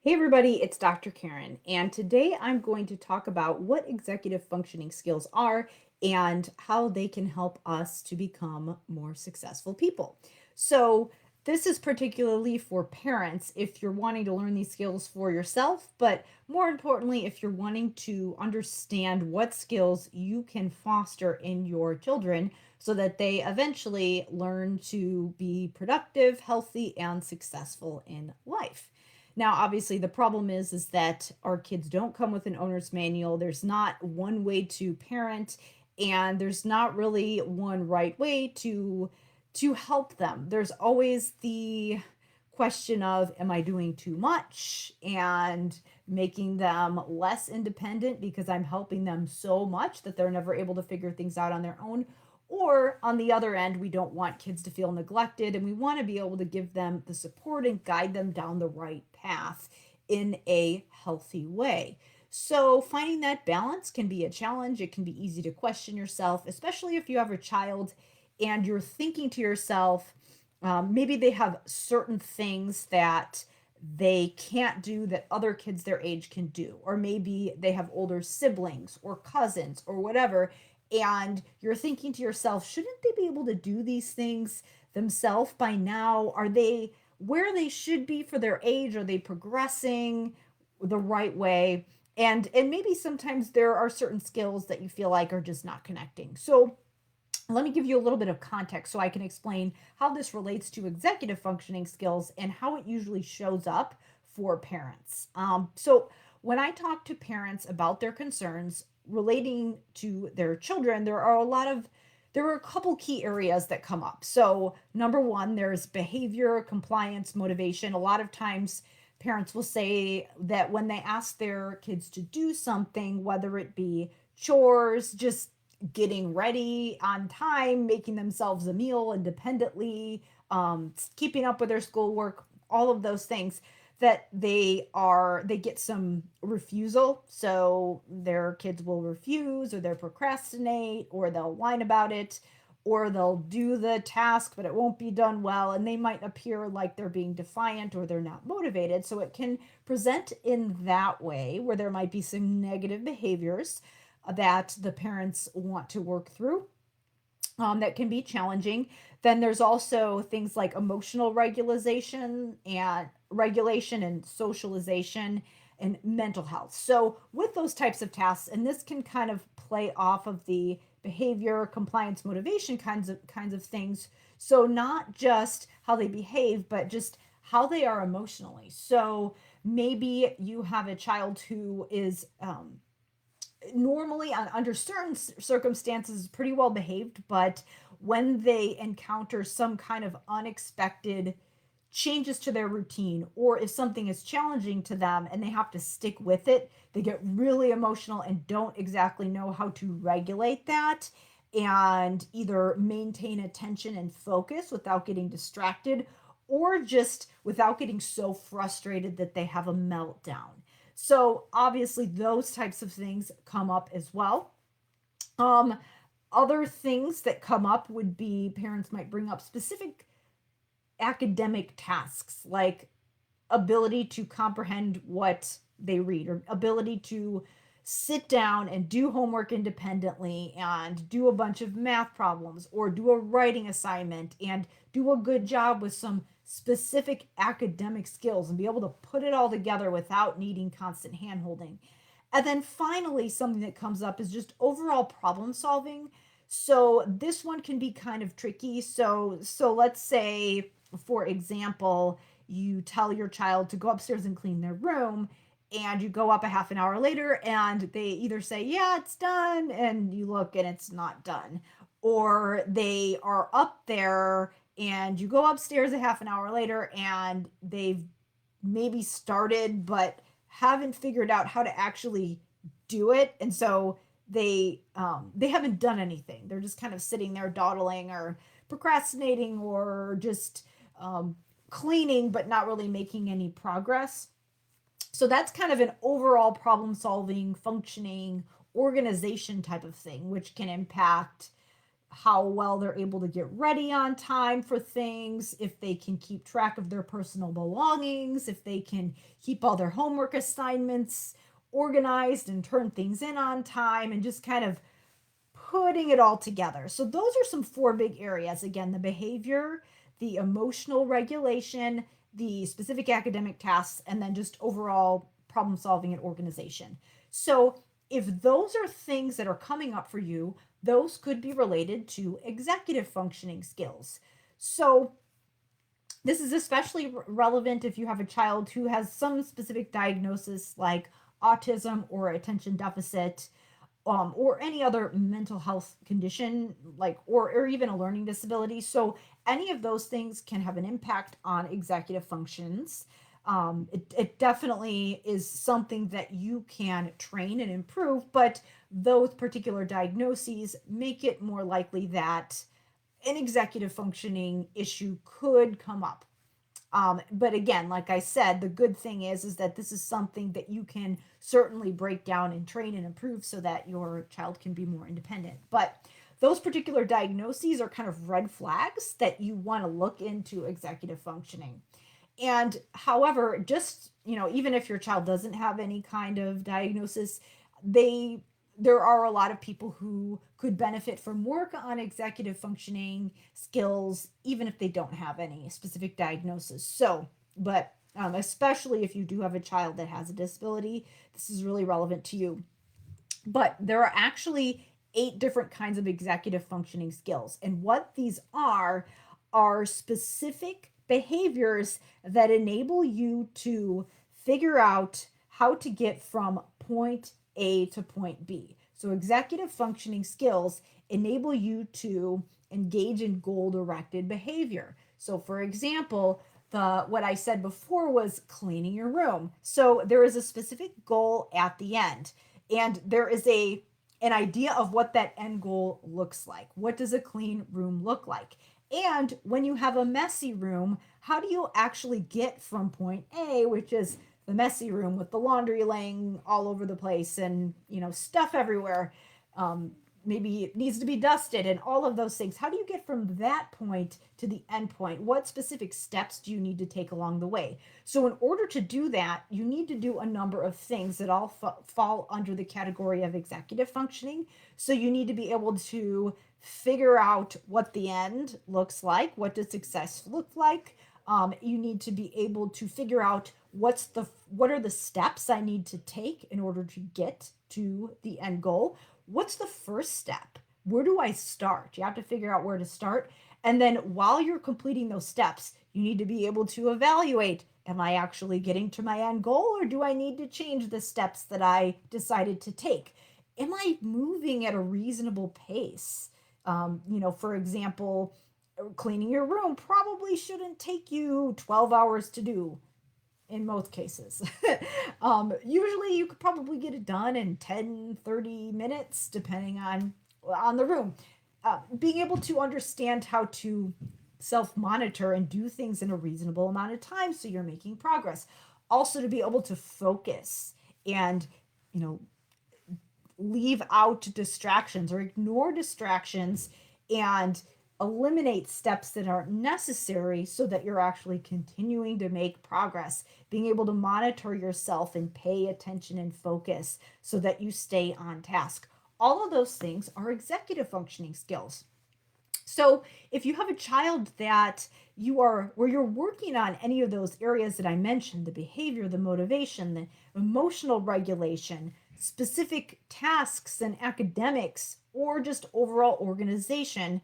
Hey everybody, it's Dr. Karen, and today I'm going to talk about what executive functioning skills are and how they can help us to become more successful people. So, this is particularly for parents if you're wanting to learn these skills for yourself, but more importantly, if you're wanting to understand what skills you can foster in your children so that they eventually learn to be productive, healthy, and successful in life. Now, obviously, the problem is that our kids don't come with an owner's manual. There's not one way to parent, and there's not really one right way to help them. There's always the question of, am I doing too much and making them less independent because I'm helping them so much that they're never able to figure things out on their own? Or on the other end, we don't want kids to feel neglected and we want to be able to give them the support and guide them down the right path in a healthy way. So, finding that balance can be a challenge. It can be easy to question yourself, especially if you have a child and you're thinking to yourself, maybe they have certain things that they can't do that other kids their age can do, or maybe they have older siblings or cousins or whatever, and you're thinking to yourself, shouldn't they be able to do these things themselves by now? Are they where they should be for their age? Are they progressing the right way? And maybe sometimes there are certain skills that you feel like are just not connecting. So let me give you a little bit of context so I can explain how this relates to executive functioning skills and how it usually shows up for parents. So, when I talk to parents about their concerns relating to their children, there are a couple key areas that come up. So, number one, there's behavior, compliance, motivation. A lot of times, parents will say that when they ask their kids to do something, whether it be chores, just getting ready on time, making themselves a meal independently, keeping up with their schoolwork, all of those things that they get some refusal. So their kids will refuse or they'll procrastinate or they'll whine about it or they'll do the task but it won't be done well and they might appear like they're being defiant or they're not motivated. So it can present in that way where there might be some negative behaviors that the parents want to work through, that can be challenging. Then there's also things like emotional regulation and socialization and mental health. So with those types of tasks, and this can kind of play off of the behavior, compliance, motivation kinds of things. So not just how they behave, but just how they are emotionally. So maybe you have a child who is normally under certain circumstances pretty well behaved, but when they encounter some kind of unexpected changes to their routine, or if something is challenging to them and they have to stick with it, they get really emotional and don't exactly know how to regulate that and either maintain attention and focus without getting distracted or just without getting so frustrated that they have a meltdown. So obviously those types of things come up as well. Um, Other things that come up would be parents might bring up specific academic tasks like ability to comprehend what they read or ability to sit down and do homework independently and do a bunch of math problems or do a writing assignment and do a good job with some specific academic skills and be able to put it all together without needing constant hand holding. And then finally, something that comes up is just overall problem solving. So this one can be kind of tricky. So let's say, for example, you tell your child to go upstairs and clean their room and you go up a half an hour later and they either say, yeah, it's done, and you look and it's not done, or they are up there and you go upstairs a half an hour later and they've maybe started but haven't figured out how to actually do it, and so they haven't done anything. They're just kind of sitting there dawdling or procrastinating or just cleaning but not really making any progress. So that's kind of an overall problem solving, functioning, organization type of thing, which can impact how well they're able to get ready on time for things, if they can keep track of their personal belongings, if they can keep all their homework assignments organized and turn things in on time, and just kind of putting it all together. So those are some four big areas. Again, the behavior, the emotional regulation, the specific academic tasks, and then just overall problem solving and organization. So if those are things that are coming up for you, those could be related to executive functioning skills. So this is especially relevant if you have a child who has some specific diagnosis like autism or attention deficit, or any other mental health condition, like or even a learning disability. So any of those things can have an impact on executive functions. It definitely is something that you can train and improve, but those particular diagnoses make it more likely that an executive functioning issue could come up. But again, like I said, the good thing is that this is something that you can certainly break down and train and improve so that your child can be more independent. But those particular diagnoses are kind of red flags that you want to look into executive functioning. And however, just, even if your child doesn't have any kind of diagnosis, they there are a lot of people who could benefit from work on executive functioning skills, even if they don't have any specific diagnosis. So, but especially if you do have a child that has a disability, this is really relevant to you. But there are actually 8 different kinds of executive functioning skills. And what these are specific behaviors that enable you to figure out how to get from point A to point B. So, executive functioning skills enable you to engage in goal directed behavior. So, for example, what I said before was cleaning your room. So, there is a specific goal at the end, and there is an idea of what that end goal looks like. What does a clean room look like? And when you have a messy room, how do you actually get from point A, which is the messy room with the laundry laying all over the place and, stuff everywhere? Maybe it needs to be dusted and all of those things. How do you get from that point to the end point? What specific steps do you need to take along the way? So, in order to do that, you need to do a number of things that all fall under the category of executive functioning. So, you need to be able to figure out what the end looks like. What does success look like? You need to be able to figure out what are the steps I need to take in order to get to the end goal. What's the first step? Where do I start? You have to figure out where to start. And then while you're completing those steps, you need to be able to evaluate, am I actually getting to my end goal, or do I need to change the steps that I decided to take? Am I moving at a reasonable pace? For example, cleaning your room probably shouldn't take you 12 hours to do in most cases. Usually you could probably get it done in 10-30 minutes, depending on the room. Being able to understand how to self-monitor and do things in a reasonable amount of time so you're making progress. Also to be able to focus and, leave out distractions or ignore distractions and eliminate steps that aren't necessary so that you're actually continuing to make progress. Being able to monitor yourself and pay attention and focus so that you stay on task. All of those things are executive functioning skills. So if you have a child that where you're working on any of those areas that I mentioned, the behavior, the motivation, the emotional regulation, specific tasks and academics, or just overall organization,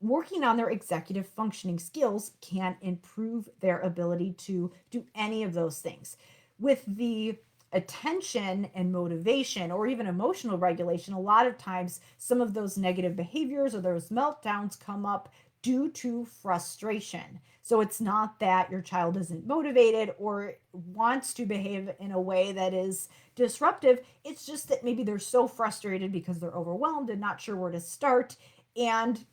working on their executive functioning skills can improve their ability to do any of those things. With the attention and motivation or even emotional regulation, a lot of times some of those negative behaviors or those meltdowns come up due to frustration. So it's not that your child isn't motivated or wants to behave in a way that is disruptive. It's just that maybe they're so frustrated because they're overwhelmed and not sure where to start. And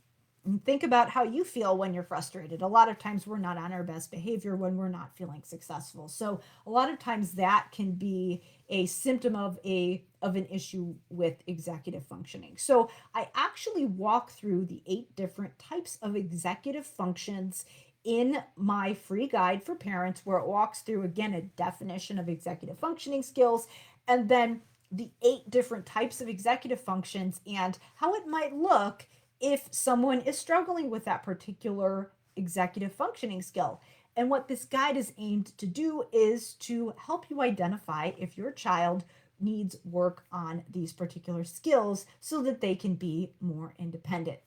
And think about how you feel when you're frustrated. A lot of times we're not on our best behavior when we're not feeling successful. So a lot of times that can be a symptom of an issue with executive functioning. So I actually walk through the 8 different types of executive functions in my free guide for parents, where it walks through again a definition of executive functioning skills, and then the 8 different types of executive functions and how it might look if someone is struggling with that particular executive functioning skill. And what this guide is aimed to do is to help you identify if your child needs work on these particular skills so that they can be more independent.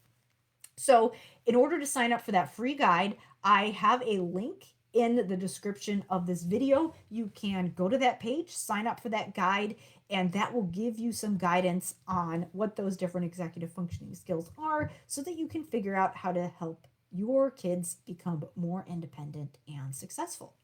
So, in order to sign up for that free guide, I have a link in the description of this video. You can go to that page, sign up for that guide, and that will give you some guidance on what those different executive functioning skills are so that you can figure out how to help your kids become more independent and successful.